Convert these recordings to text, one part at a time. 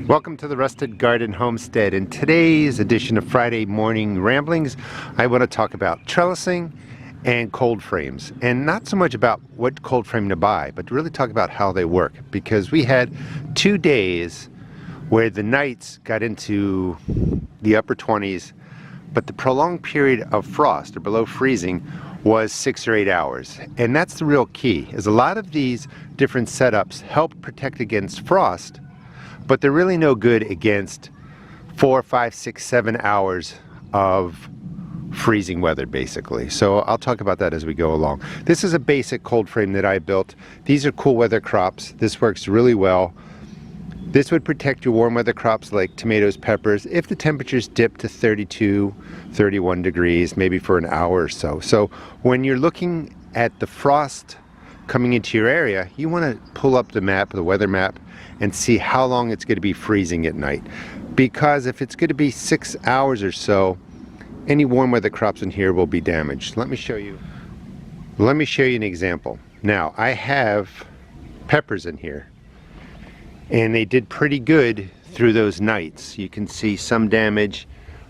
Welcome to the Rusted Garden Homestead. In today's edition of Friday Morning Ramblings, I want to talk about trellising and cold frames, and not so much about what cold frame to buy, but to really talk about how they work, because we had 2 days where the nights got into the upper 20s, but the prolonged period of frost or below freezing was 6 or 8 hours. And that's the real key, is a lot of these different setups help protect against frost, but they're really no good against 4, 5, 6, 7 hours of freezing weather, basically. So I'll talk about that as we go along. This is a basic cold frame that I built. These are cool weather crops. This works really well. This would protect your warm weather crops like tomatoes, peppers, if the temperatures dip to 32, 31 degrees, maybe for an hour or so. So when you're looking at the frost coming into your area, you want to pull up the map, the weather map, and see how long it's going to be freezing at night. Because if it's going to be 6 hours or so, any warm weather crops in here will be damaged. Let me show you an example. Now, I have peppers in here, and they did pretty good through those nights. You can see some damage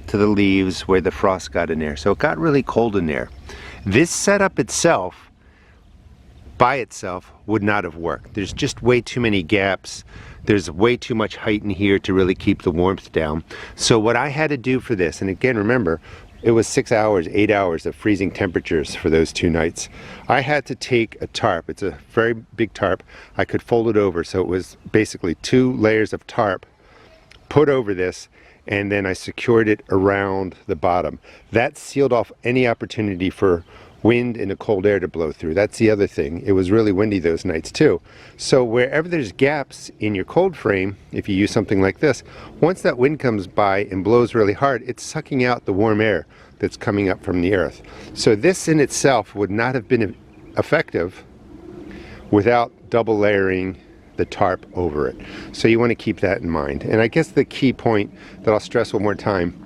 to the leaves where the frost got in there. So it got really cold in there. This setup itself, by itself, would not have worked. There's just way too many gaps. There's way too much height in here to really keep the warmth down. So what I had to do for this, and again, remember, it was 6 hours, 8 hours of freezing temperatures for those 2 nights. I had to take a tarp. It's a very big tarp. I could fold it over, so it was basically 2 layers of tarp put over this, and then I secured it around the bottom. That sealed off any opportunity for wind and the cold air to blow through. That's the other thing. It was really windy those nights too. So wherever there's gaps in your cold frame, if you use something like this, once that wind comes by and blows really hard, it's sucking out the warm air that's coming up from the earth. So this in itself would not have been effective without double layering the tarp over it. So you want to keep that in mind. And I guess the key point that I'll stress one more time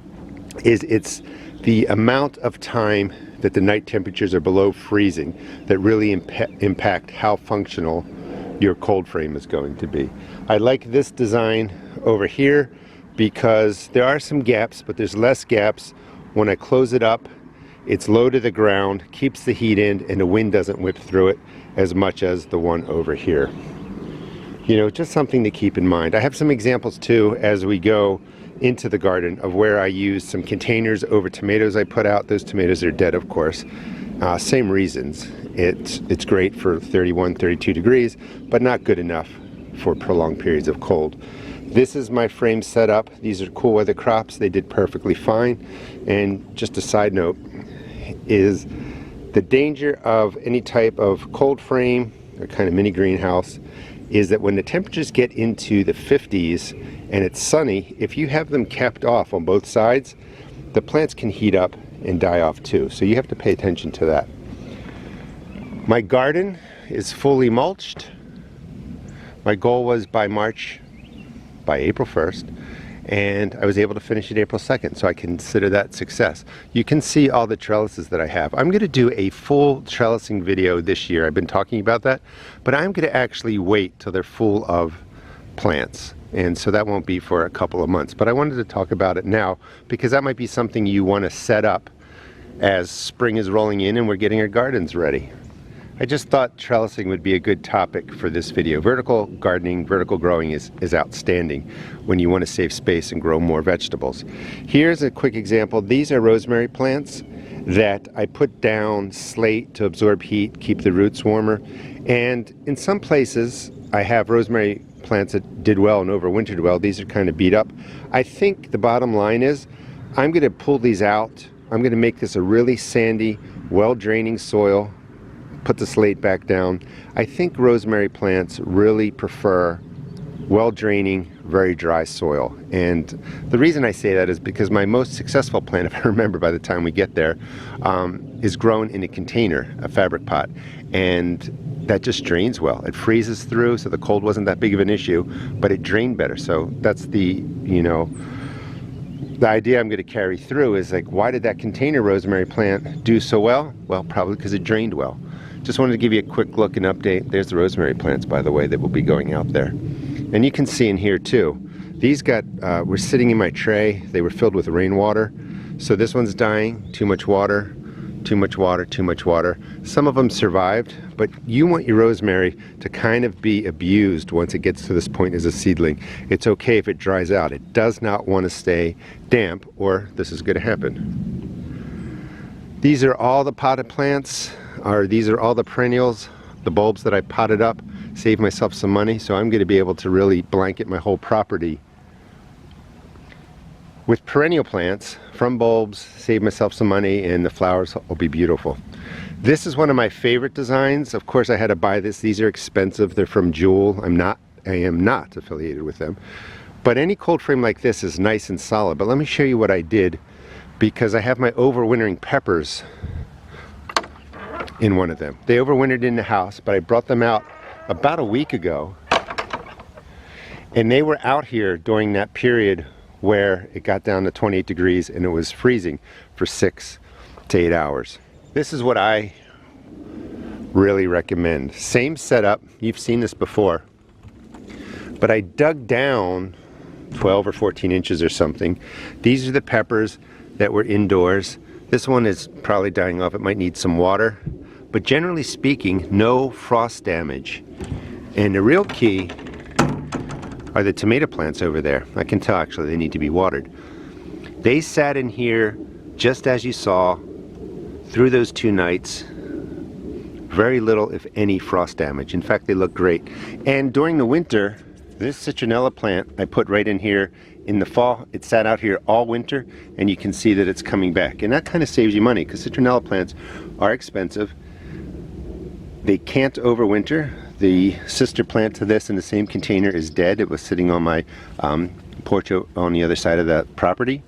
is it's the amount of time that the night temperatures are below freezing that really impact how functional your cold frame is going to be. I like this design over here because there are some gaps, but there's less gaps. When I close it up, it's low to the ground, keeps the heat in, and the wind doesn't whip through it as much as the one over here. You know, just something to keep in mind. I have some examples too as we go into the garden of where I use some containers over tomatoes I put out. Those tomatoes are dead, of course. Same reasons. It's great for 31, 32 degrees, but not good enough for prolonged periods of cold. This is my frame setup. These are cool weather crops. They did perfectly fine. And just a side note is the danger of any type of cold frame or kind of mini greenhouse is that when the temperatures get into the 50s and it's sunny, if you have them capped off on both sides, the plants can heat up and die off too. So you have to pay attention to that. My garden is fully mulched. My goal was by April 1st, and I was able to finish it April 2nd, so I consider that success. You can see all the trellises that I have. I'm going to do a full trellising video this year. I've been talking about that, but I'm going to actually wait till they're full of plants, and so that won't be for a couple of months. But I wanted to talk about it now because that might be something you want to set up as spring is rolling in and we're getting our gardens ready. I just thought trellising would be a good topic for this video. Vertical gardening, vertical growing is outstanding when you want to save space and grow more vegetables. Here's a quick example. These are rosemary plants that I put down slate to absorb heat, keep the roots warmer. And in some places, I have rosemary plants that did well and overwintered well. These are kind of beat up. I think the bottom line is I'm going to pull these out. I'm going to make this a really sandy, well-draining soil. Put the slate back down. I think rosemary plants really prefer well-draining, very dry soil. And the reason I say that is because my most successful plant, if I remember by the time we get there, is grown in a container, a fabric pot. And that just drains well. It freezes through, so the cold wasn't that big of an issue, but it drained better. So that's the idea I'm going to carry through is like, why did that container rosemary plant do so well? Well, probably because it drained well. Just wanted to give you a quick look and update. There's the rosemary plants, by the way, that will be going out there. And you can see in here too, These were sitting in my tray. They were filled with rainwater. So this one's dying, too much water, too much water, too much water. Some of them survived, but you want your rosemary to kind of be abused once it gets to this point as a seedling. It's okay if it dries out. It does not want to stay damp or this is going to happen. These are all the potted plants, these are all the perennials, the bulbs that I potted up, saved myself some money, so I'm going to be able to really blanket my whole property with perennial plants from bulbs, save myself some money, and the flowers will be beautiful. This is one of my favorite designs. Of course, I had to buy this. These are expensive. They're from Jewel. I am not affiliated with them. But any cold frame like this is nice and solid. But let me show you what I did, because I have my overwintering peppers in one of them. They overwintered in the house, but I brought them out about a week ago. And they were out here during that period where it got down to 28 degrees and it was freezing for 6 to 8 hours. This is what I really recommend. Same setup, you've seen this before, but I dug down 12 or 14 inches or something. These are the peppers that were indoors. This one is probably dying off. It might need some water, but generally speaking, no frost damage. And the real key are the tomato plants over there. I can tell actually they need to be watered. They sat in here just as you saw through those 2 nights. Very little, if any, frost damage. In fact, they look great. And during the winter, this citronella plant I put right in here in the fall. It sat out here all winter, and you can see that it's coming back. And that kind of saves you money, because citronella plants are expensive. They can't overwinter. The sister plant to this in the same container is dead. It was sitting on my porch on the other side of the property.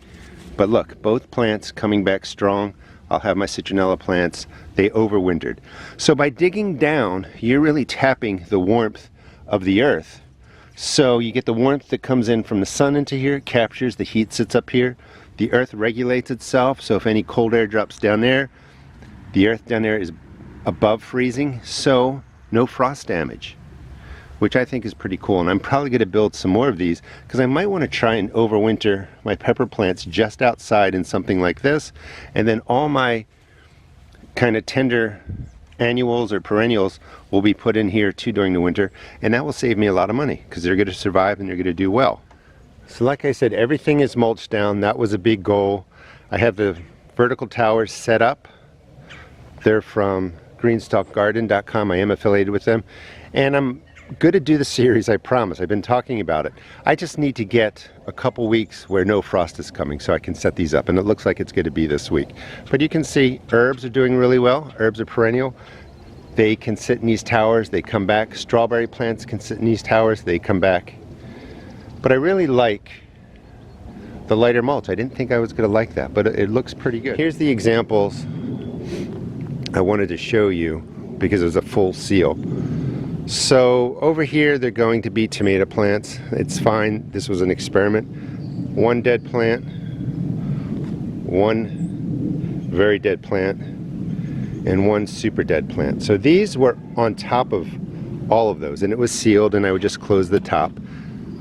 But look, both plants coming back strong. I'll have my citronella plants. They overwintered. So by digging down, you're really tapping the warmth of the earth. So you get the warmth that comes in from the sun into here, captures, the heat sits up here. The earth regulates itself, so if any cold air drops down there, the earth down there is above freezing, so no frost damage, which I think is pretty cool. And I'm probably going to build some more of these, because I might want to try and overwinter my pepper plants just outside in something like this, and then all my kind of tender annuals or perennials will be put in here too during the winter, and that will save me a lot of money because they're going to survive and they're going to do well. So like I said, everything is mulched down. That was a big goal. I have the vertical towers set up. They're from greenstalkgarden.com. I am affiliated with them, and I'm good to do the series, I promise. I've been talking about it. I just need to get a couple weeks where no frost is coming so I can set these up, and it looks like it's going to be this week. But you can see herbs are doing really well. Herbs are perennial. They can sit in these towers, they come back. Strawberry plants can sit in these towers, they come back. But I really like the lighter mulch. I didn't think I was going to like that, but it looks pretty good. Here's the examples I wanted to show you because it was a full seal. So over here they're going to be tomato plants. It's fine. This was an experiment. One dead plant, one very dead plant, and one super dead plant. So these were on top of all of those, and it was sealed, and I would just close the top.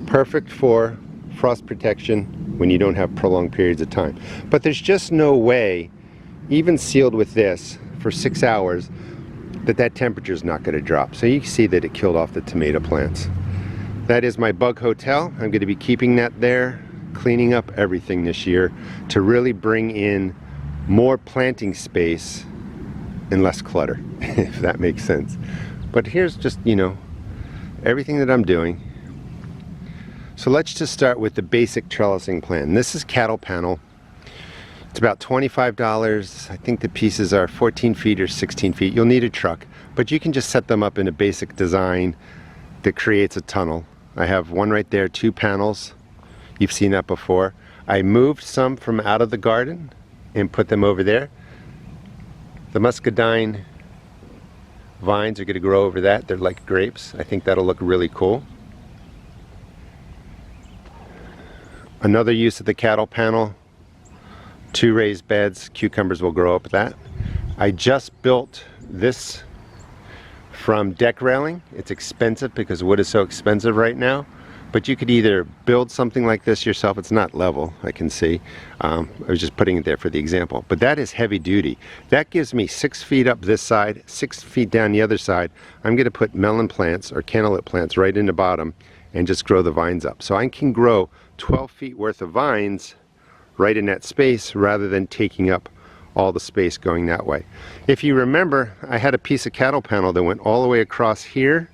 Perfect for frost protection when you don't have prolonged periods of time. But there's just no way, even sealed with this for 6 hours, that temperature is not going to drop. So you can see that it killed off the tomato plants. That is my bug hotel. I'm going to be keeping that there, cleaning up everything this year to really bring in more planting space and less clutter, if that makes sense. But here's just, you know, everything that I'm doing. So let's just start with the basic trellising plan. This is cattle panel. It's about $25. I think the pieces are 14 feet or 16 feet. You'll need a truck, but you can just set them up in a basic design that creates a tunnel. I have one right there, 2 panels. You've seen that before. I moved some from out of the garden and put them over there. The muscadine vines are going to grow over that. They're like grapes. I think that'll look really cool. Another use of the cattle panel, 2 raised beds. Cucumbers will grow up that. I just built this from deck railing. It's expensive because wood is so expensive right now. But you could either build something like this yourself. It's not level, I can see. I was just putting it there for the example. But that is heavy duty. That gives me 6 feet up this side, 6 feet down the other side. I'm going to put melon plants or cantaloupe plants right in the bottom and just grow the vines up. So I can grow 12 feet worth of vines right in that space rather than taking up all the space going that way. If you remember, I had a piece of cattle panel that went all the way across here,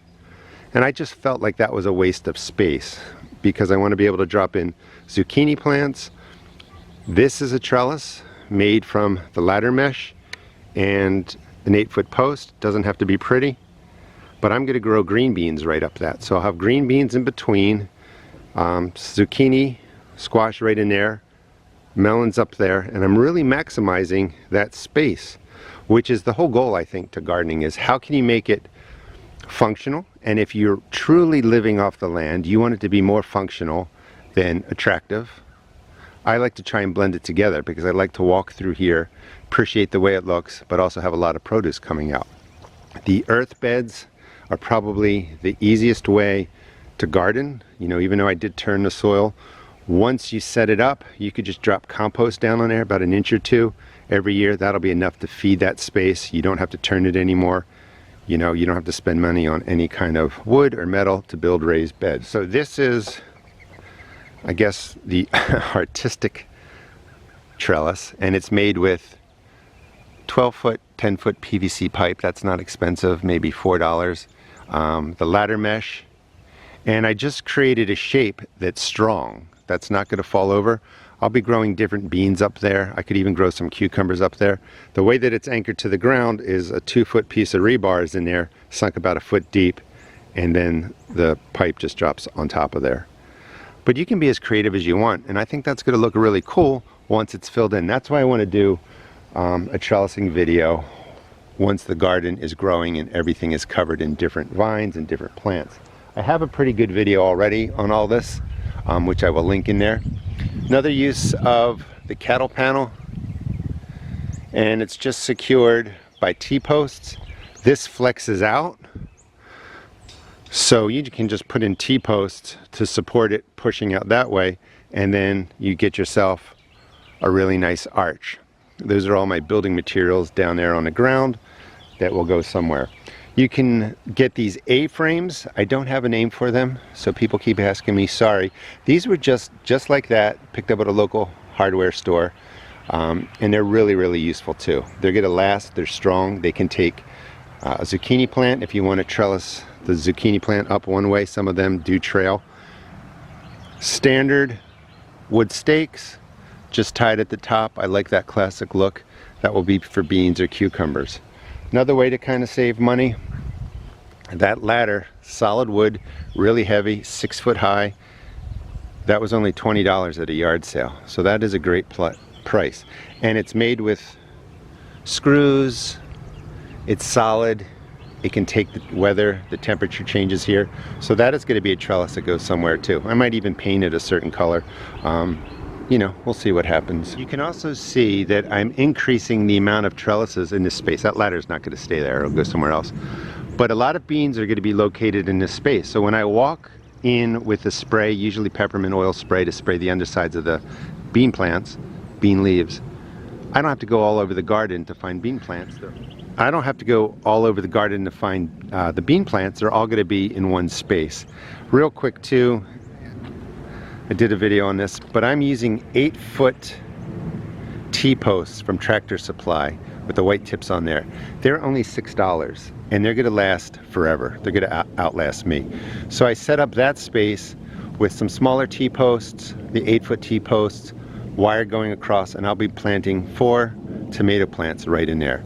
and I just felt like that was a waste of space because I want to be able to drop in zucchini plants. This is a trellis made from the ladder mesh and an 8-foot post. Doesn't have to be pretty, but I'm going to grow green beans right up that. So I'll have green beans in between, zucchini, squash right in there, melons up there, and I'm really maximizing that space, which is the whole goal, I think, to gardening, is how can you make it functional? And if you're truly living off the land, you want it to be more functional than attractive. I like to try and blend it together because I like to walk through here, appreciate the way it looks, but also have a lot of produce coming out. The earth beds are probably the easiest way to garden. You know, even though I did turn the soil, once you set it up, you could just drop compost down on there about 1 inch or 2 every year. That'll be enough to feed that space. You don't have to turn it anymore. You know, you don't have to spend money on any kind of wood or metal to build raised beds. So this is, I guess, the artistic trellis, and it's made with 12-foot, 10-foot PVC pipe. That's not expensive, maybe $4. The ladder mesh, and I just created a shape that's strong, that's not going to fall over. I'll be growing different beans up there. I could even grow some cucumbers up there. The way that it's anchored to the ground is a 2-foot piece of rebar is in there, sunk about 1 foot deep, and then the pipe just drops on top of there. But you can be as creative as you want, and I think that's going to look really cool once it's filled in. That's why I want to do a trellising video once the garden is growing and everything is covered in different vines and different plants. I have a pretty good video already on all this, which I will link in there. Another use of the cattle panel, and it's just secured by T-posts. This flexes out, so you can just put in T-posts to support it pushing out that way, and then you get yourself a really nice arch. Those are all my building materials down there on the ground that will go somewhere. You can get these A-frames. I don't have a name for them, so people keep asking me, sorry. These were just like that, picked up at a local hardware store, and they're really, really useful too. They're gonna last, they're strong. They can take a zucchini plant if you want to trellis the zucchini plant up one way. Some of them do trail. Standard wood stakes, just tied at the top. I like that classic look. That will be for beans or cucumbers. Another way to kind of save money, that ladder, solid wood, really heavy, 6 foot high. That was only $20 at a yard sale. So that is a great price. And it's made with screws. It's solid. It can take the weather, the temperature changes here. So that is going to be a trellis that goes somewhere too. I might even paint it a certain color. You know, we'll see what happens. You can also see that I'm increasing the amount of trellises in this space. That ladder is not going to stay there, it'll go somewhere else. But a lot of beans are going to be located in this space. So when I walk in with a spray, usually peppermint oil spray to spray the undersides of the bean plants, bean leaves, I don't have to go all over the garden to find bean plants. I don't have to go all over the garden to find the bean plants. They're all going to be in one space. Real quick too, I did a video on this, but I'm using 8-foot T-posts from Tractor Supply with the white tips on there. They're only $6, and they're gonna last forever. They're gonna outlast me. So I set up that space with some smaller T-posts, the 8-foot T-posts, wire going across, and I'll be planting 4 tomato plants right in there.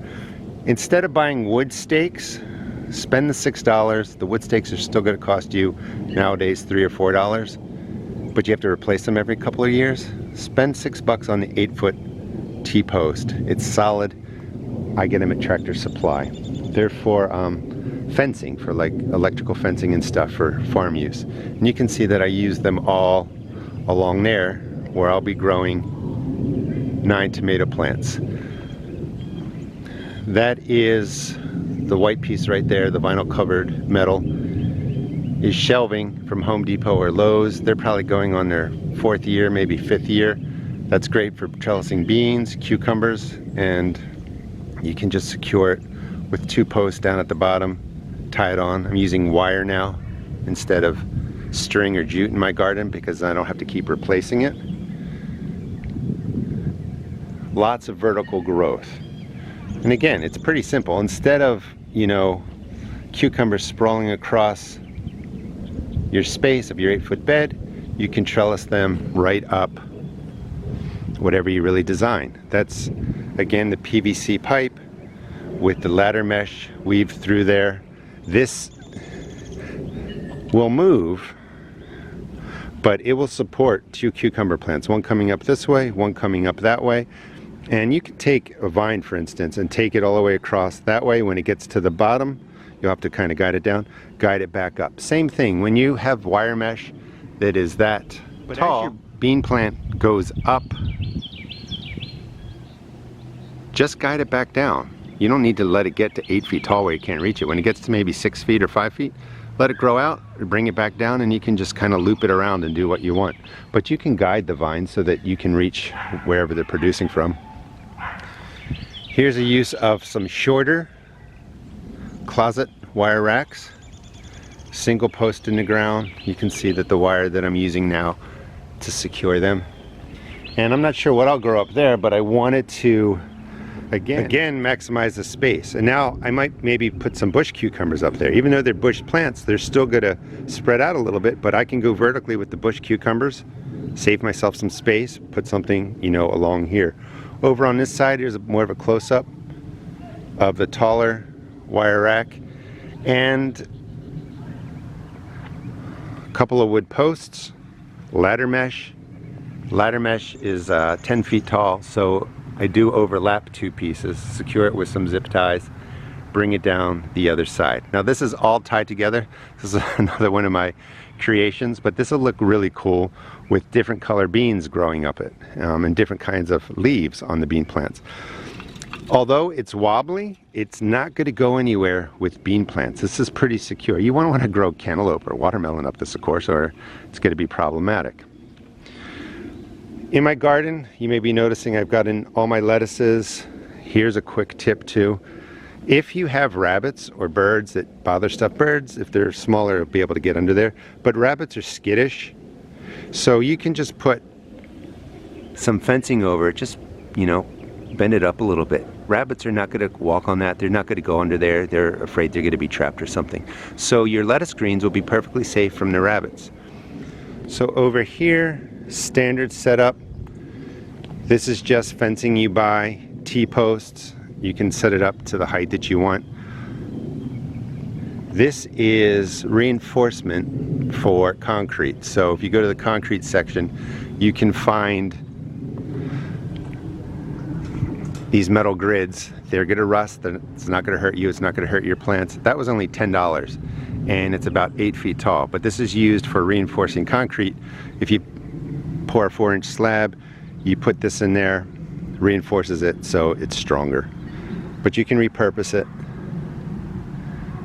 Instead of buying wood stakes, spend the $6. The wood stakes are still gonna cost you nowadays $3 or $4. But you have to replace them every couple of years. Spend $6 on the 8-foot T-post. It's solid. I get them at Tractor Supply. They're for fencing, for like electrical fencing and stuff for farm use. And you can see that I use them all along there where I'll be growing 9 tomato plants. That is the white piece right there, the vinyl covered metal. is shelving from Home Depot or Lowe's. They're probably going on their 4th year, maybe 5th year. That's great for trellising beans, cucumbers, and you can just secure it with 2 posts down at the bottom, tie it on. I'm using wire now instead of string or jute in my garden because I don't have to keep replacing it. Lots of vertical growth. And again, it's pretty simple. Instead of, you know, cucumbers sprawling across your space of your 8-foot bed, you can trellis them right up whatever you really design. That's, again, the PVC pipe with the ladder mesh weaved through there. This will move, but it will support 2 cucumber plants, one coming up this way, one coming up that way. And you can take a vine, for instance, and take it all the way across that way. When it gets to the bottom, you'll have to kind of guide it down, guide it back up. Same thing, when you have wire mesh that is that tall, as your bean plant goes up, just guide it back down. You don't need to let it get to 8 feet tall where you can't reach it. When it gets to maybe 6 feet or 5 feet, let it grow out, or bring it back down, and you can just kind of loop it around and do what you want. But you can guide the vine so that you can reach wherever they're producing from. Here's a use of some shorter closet wire racks. Single post in the ground. You can see that the wire that I'm using now to secure them. And I'm not sure what I'll grow up there, but I wanted to again maximize the space. And now I might maybe put some bush cucumbers up there. Even though they're bush plants, they're still gonna spread out a little bit, but I can go vertically with the bush cucumbers, save myself some space, put something, you know, along here. Over on this side, here's more of a close-up of the taller wire rack, and a couple of wood posts, ladder mesh. Ladder mesh is 10 feet tall, so I do overlap 2 pieces, secure it with some zip ties, bring it down the other side. Now this is all tied together. This is another one of my creations, but this will look really cool with different color beans growing up it, and different kinds of leaves on the bean plants. Although it's wobbly, it's not going to go anywhere with bean plants. This is pretty secure. You won't want to grow cantaloupe or watermelon up this, of course, or it's going to be problematic. In my garden, you may be noticing I've got in all my lettuces. Here's a quick tip too. If you have rabbits or birds that bother stuffed birds, if they're smaller, they'll be able to get under there. But rabbits are skittish, so you can just put some fencing over it, just, you know, bend it up a little bit. Rabbits are not going to walk on that. They're not going to go under there. They're afraid they're going to be trapped or something. So your lettuce greens will be perfectly safe from the rabbits. So over here, standard setup. This is just fencing you by T-posts. You can set it up to the height that you want. This is reinforcement for concrete. So if you go to the concrete section, you can find these metal grids. They're gonna rust, it's not gonna hurt you, it's not gonna hurt your plants. That was only $10, and it's about 8 feet tall. But this is used for reinforcing concrete. If you pour a 4-inch slab, you put this in there, reinforces it so it's stronger. But you can repurpose it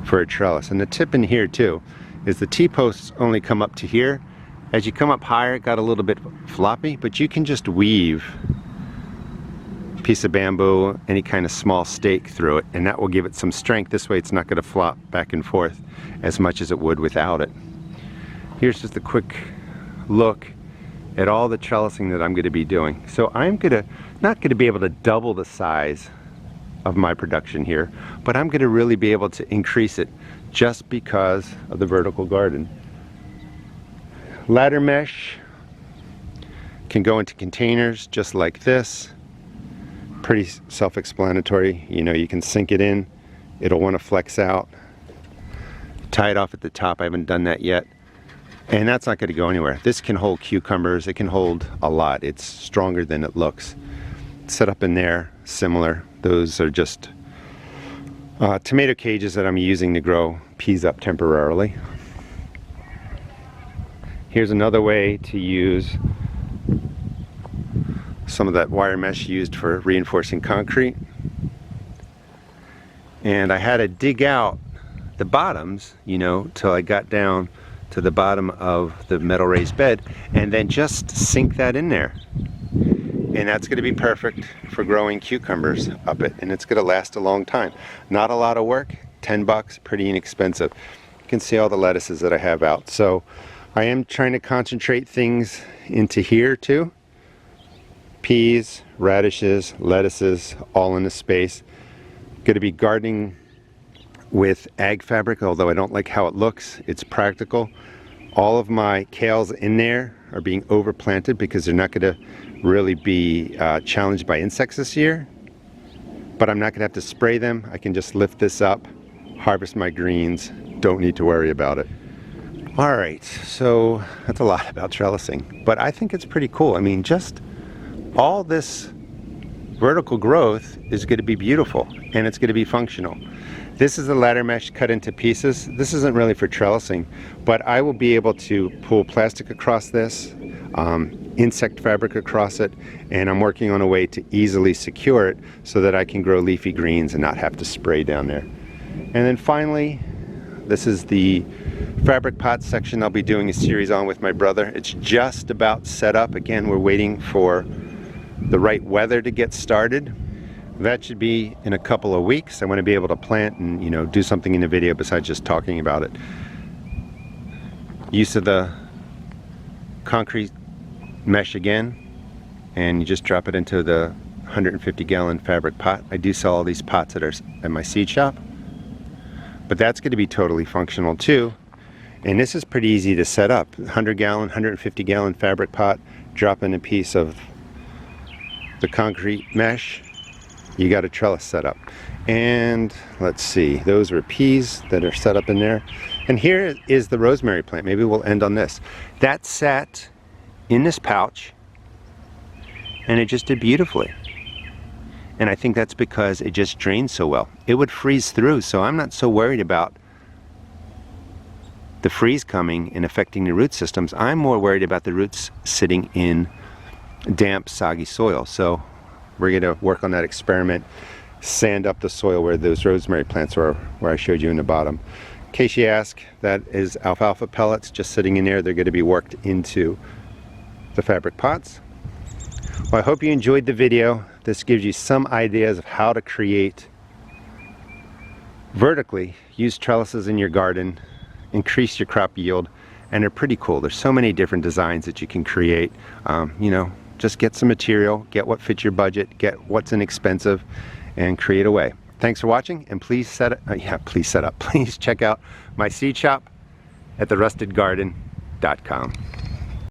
for a trellis. And the tip in here too is the T-posts only come up to here. As you come up higher, it got a little bit floppy, but you can just weave a piece of bamboo, any kind of small stake through it, and that will give it some strength. This way it's not going to flop back and forth as much as it would without it. Here's just a quick look at all the trellising that I'm going to be doing. So I'm not going to be able to double the size of my production here, but I'm going to really be able to increase it just because of the vertical garden. Ladder mesh can go into containers just like this. Pretty self-explanatory. You know, you can sink it in, it'll want to flex out. Tie it off at the top. I haven't done that yet. And that's not going to go anywhere. This can hold cucumbers, it can hold a lot. It's stronger than it looks. Set up in there, similar. Those are just tomato cages that I'm using to grow peas up temporarily. Here's another way to use some of that wire mesh used for reinforcing concrete. And I had to dig out the bottoms, you know, till I got down to the bottom of the metal raised bed and then just sink that in there. And that's going to be perfect for growing cucumbers up it, and it's going to last a long time. Not a lot of work, 10 bucks, pretty inexpensive. You can see all the lettuces that I have out. So I am trying to concentrate things into here too. Peas, radishes, lettuces, all in a space. Going to be gardening with ag fabric, although I don't like how it looks. It's practical. All of my kales in there are being overplanted because they're not going to really be challenged by insects this year. But I'm not going to have to spray them. I can just lift this up, harvest my greens, don't need to worry about it. All right, so that's a lot about trellising, but I think it's pretty cool. I mean, just all this vertical growth is going to be beautiful, and it's going to be functional. This is the ladder mesh cut into pieces. This isn't really for trellising, but I will be able to pull plastic across this, insect fabric across it, and I'm working on a way to easily secure it so that I can grow leafy greens and not have to spray down there. And then finally, this is the fabric pot section I'll be doing a series on with my brother. It's just about set up. Again, we're waiting for the right weather to get started. That should be in a couple of weeks. I want to be able to plant and, you know, do something in the video besides just talking about it. Use of the concrete mesh again, and you just drop it into the 150-gallon fabric pot. I do sell all these pots at my seed shop, but that's going to be totally functional too. And this is pretty easy to set up. 100-gallon, 150-gallon fabric pot, drop in a piece of the concrete mesh, you got a trellis set up. And let's see, those are peas that are set up in there. And here is the rosemary plant. Maybe we'll end on this. That sat in this pouch, and it just did beautifully. And I think that's because it just drains so well. It would freeze through, so I'm not so worried about the freeze coming and affecting the root systems. I'm more worried about the roots sitting in damp, soggy soil. So we're going to work on that experiment, sand up the soil where those rosemary plants were, where I showed you in the bottom. In case you ask, that is alfalfa pellets just sitting in there. They're going to be worked into the fabric pots. Well, I hope you enjoyed the video. This gives you some ideas of how to create vertically, use trellises in your garden, increase your crop yield, and they're pretty cool. There's so many different designs that you can create. You know, just get some material, get what fits your budget, get what's inexpensive, and create away. Thanks for watching, and please please check out my seed shop at therustedgarden.com.